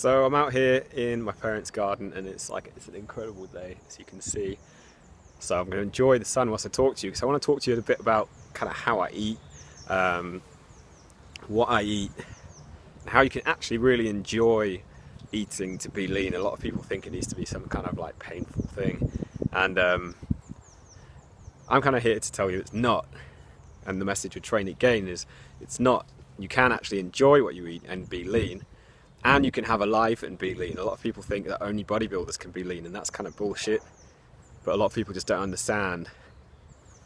So I'm out here in my parents' garden and it's an incredible day, as you can see. So I'm going to enjoy the sun whilst I talk to you, because I want to talk to you a bit about kind of how I eat, um, what I eat, and how you can actually really enjoy eating to be lean. A lot of people think it needs to be some kind of like painful thing, and I'm kind of here to tell you it's not. And the message with Train Eat Gain is it's not. You can actually enjoy what you eat and be lean, and you can have a life and be lean. A lot of people think that only bodybuilders can be lean, and that's kind of bullshit. But a lot of people just don't understand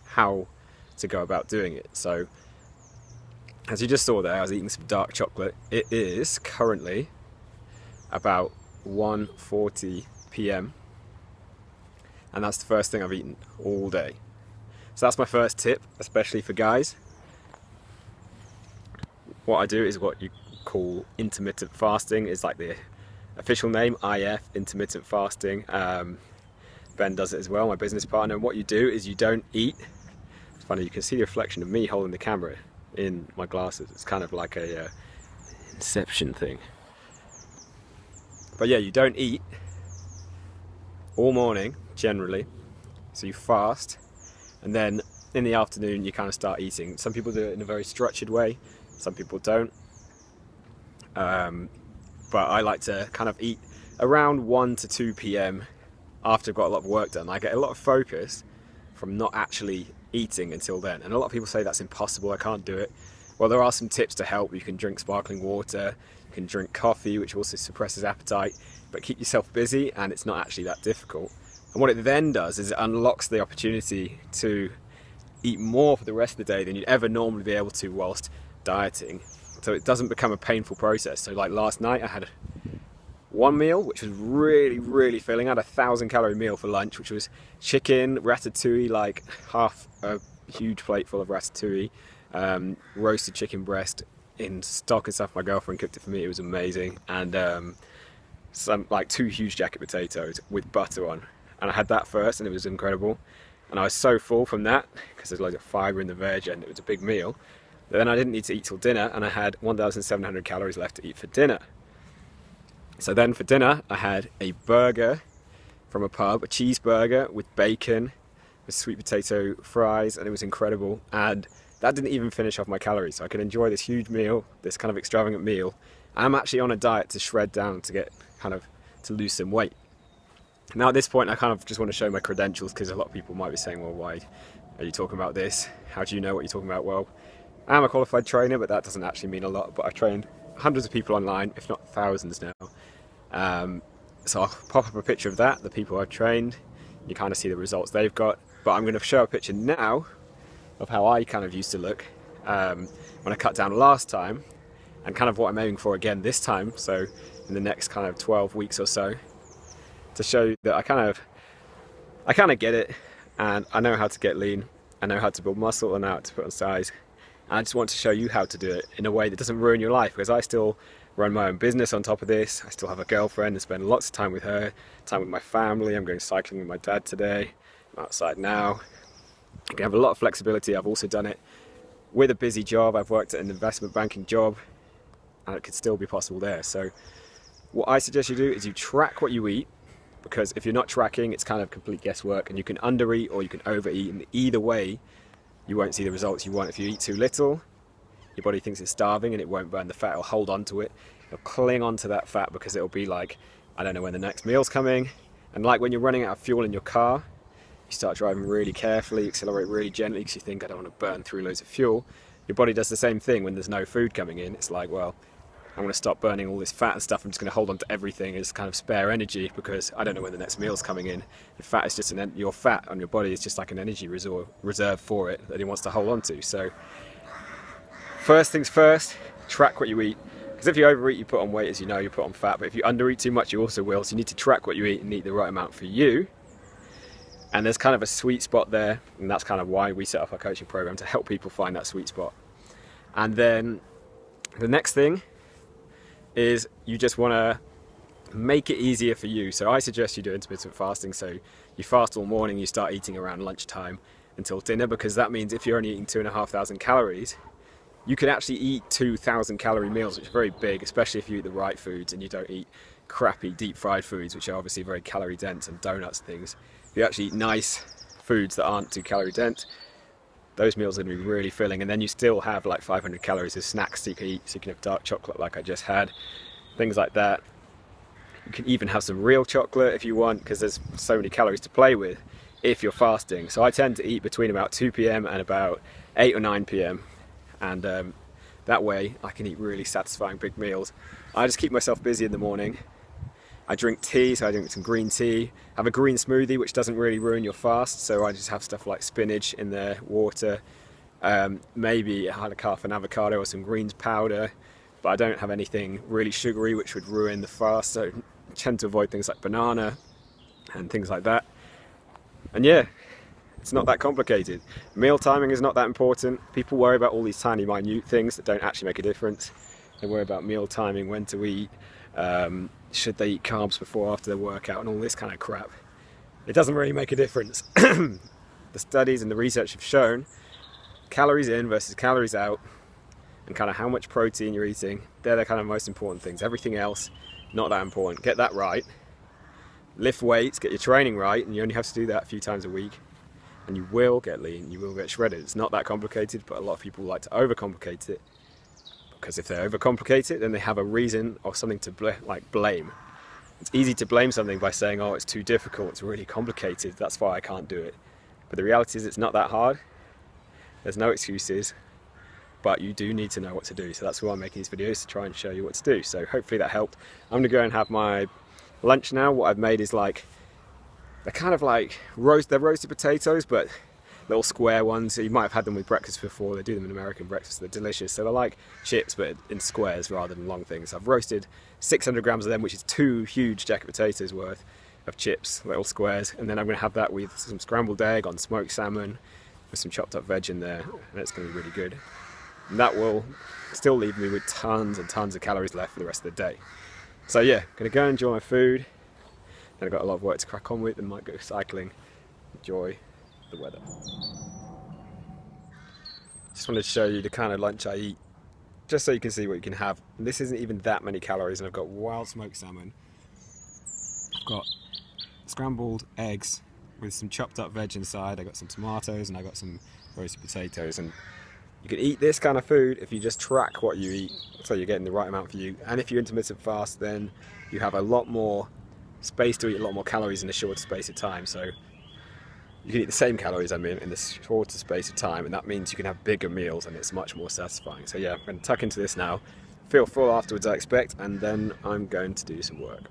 how to go about doing it. So, as you just saw there, I was eating some dark chocolate. It is currently about 1:40 p.m. and that's the first thing I've eaten all day. So that's my first tip, especially for guys. What I do is what you call intermittent fasting, is like the official name, IF, intermittent fasting. Ben does it as well, my business partner. And what you do is you don't eat. It's funny, you can see the reflection of me holding the camera in my glasses. It's kind of like a inception thing. But yeah, you don't eat all morning, generally. So you fast, and then in the afternoon you kind of start eating. Some people do it in a very structured way, some people don't. But I like to kind of eat around 1 to 2 p.m. after I've got a lot of work done. I get a lot of focus from not actually eating until then. And a lot of people say that's impossible, I can't do it. Well, there are some tips to help. You can drink sparkling water, you can drink coffee, which also suppresses appetite, but keep yourself busy, and it's not actually that difficult. And what it then does is it unlocks the opportunity to eat more for the rest of the day than you'd ever normally be able to whilst dieting. So it doesn't become a painful process. So like last night I had one meal which was really filling. I had a 1,000-calorie meal for lunch, which was chicken, ratatouille, like half a huge plate full of ratatouille, roasted chicken breast in stock and stuff. My girlfriend cooked it for me, it was amazing. And some like 2 huge jacket potatoes with butter on. And I had that first and it was incredible. And I was so full from that because there's loads of fibre in the veg and it was a big meal. But then I didn't need to eat till dinner, and I had 1,700 calories left to eat for dinner. So then for dinner I had a burger from a pub, a cheeseburger with bacon, with sweet potato fries, and it was incredible. And that didn't even finish off my calories, so I could enjoy this huge meal, this kind of extravagant meal. I'm actually on a diet to shred down, to get to lose some weight. Now at this point I kind of just want to show my credentials, because a lot of people might be saying, well, why are you talking about this? How do you know what you're talking about? Well, I'm a qualified trainer, but that doesn't actually mean a lot. But I've trained hundreds of people online, if not thousands now. So I'll pop up a picture of that, the people I've trained. You kind of see the results they've got. But I'm going to show a picture now of how I kind of used to look when I cut down last time, and kind of what I'm aiming for again this time. So in the next kind of 12 weeks or so, to show that I kind of get it, and I know how to get lean. I know how to build muscle, and I know how to put on size. And I just want to show you how to do it in a way that doesn't ruin your life, because I still run my own business on top of this. I still have a girlfriend and spend lots of time with her, time with my family. I'm going cycling with my dad today. I'm outside now. I can have a lot of flexibility. I've also done it with a busy job. I've worked at an investment banking job, and it could still be possible there. So what I suggest you do is you track what you eat, because if you're not tracking, it's kind of complete guesswork, and you can undereat or you can overeat, and either way you won't see the results you want. If you eat too little, your body thinks it's starving and it won't burn the fat. It'll hold on to it. It'll cling on to that fat because it'll be like, I don't know when the next meal's coming. And like when you're running out of fuel in your car, you start driving really carefully, accelerate really gently because you think, I don't want to burn through loads of fuel. Your body does the same thing when there's no food coming in. It's like, well, I'm going to stop burning all this fat and stuff. I'm just going to hold on to everything as kind of spare energy because I don't know when the next meal's coming in. And fat is just your fat on your body is just like an energy reserve for it that it wants to hold on to. So first things first, track what you eat. Because if you overeat, you put on weight, as you know, you put on fat. But if you undereat too much, you also will. So you need to track what you eat and eat the right amount for you. And there's kind of a sweet spot there. And that's kind of why we set up our coaching program, to help people find that sweet spot. And then the next thing is you just want to make it easier for you. So I suggest you do intermittent fasting. So you fast all morning, you start eating around lunchtime until dinner, because that means if you're only eating 2,500 calories, You can actually eat 2,000 calorie meals, which are very big, especially if you eat the right foods and you don't eat crappy deep fried foods, which are obviously very calorie dense, and donuts and things. If you actually eat nice foods that aren't too calorie dense, those meals are going to be really filling. And then you still have like 500 calories of snacks that you can eat. So you can have dark chocolate like I just had, things like that. You can even have some real chocolate if you want, because there's so many calories to play with if you're fasting. So I tend to eat between about 2 p.m. and about 8 or 9 p.m. and that way I can eat really satisfying big meals. I just keep myself busy in the morning. I drink tea, so I drink some green tea. Have a green smoothie, which doesn't really ruin your fast, so I just have stuff like spinach in there, water, maybe half an avocado or some greens powder, but I don't have anything really sugary which would ruin the fast, so I tend to avoid things like banana and things like that. And yeah, it's not that complicated. Meal timing is not that important. People worry about all these tiny minute things that don't actually make a difference. They worry about meal timing, when to eat, should they eat carbs before or after their workout, and all this kind of crap. It doesn't really make a difference. The studies and the research have shown calories in versus calories out, and kind of how much protein you're eating, they're the kind of most important things. Everything else, not that important. Get that right. Lift weights, get your training right, and you only have to do that a few times a week, and you will get lean, you will get shredded. It's not that complicated, but a lot of people like to overcomplicate it, because if they overcomplicate it, then they have a reason or something to blame. It's easy to blame something by saying, oh, it's too difficult, it's really complicated, that's why I can't do it. But the reality is it's not that hard. There's no excuses, but you do need to know what to do. So that's why I'm making these videos, to try and show you what to do. So hopefully that helped. I'm gonna go and have my lunch now. What I've made is like, they're kind of like roasted potatoes, but little square ones. So you might have had them with breakfast before. They do them in American breakfast. They're delicious. So they're like chips, but in squares rather than long things. I've roasted 600 grams of them, which is 2 huge jacket potatoes worth of chips, little squares. And then I'm going to have that with some scrambled egg on smoked salmon with some chopped up veg in there, and it's going to be really good. And that will still leave me with tons and tons of calories left for the rest of the day. So yeah, going to go and enjoy my food. Then I've got a lot of work to crack on with, and might go cycling, enjoy the weather. Just wanted to show you the kind of lunch I eat, just so you can see what you can have. And this isn't even that many calories, and I've got wild smoked salmon. I've got scrambled eggs with some chopped up veg inside. I got some tomatoes, and I got some roasted potatoes. And you can eat this kind of food if you just track what you eat, so you're getting the right amount for you. And if you intermittent fast, then you have a lot more space to eat a lot more calories in a shorter space of time. So you can eat the same calories, in this shorter space of time, and that means you can have bigger meals, and it's much more satisfying. So yeah, I'm going to tuck into this now, feel full afterwards I expect, and then I'm going to do some work.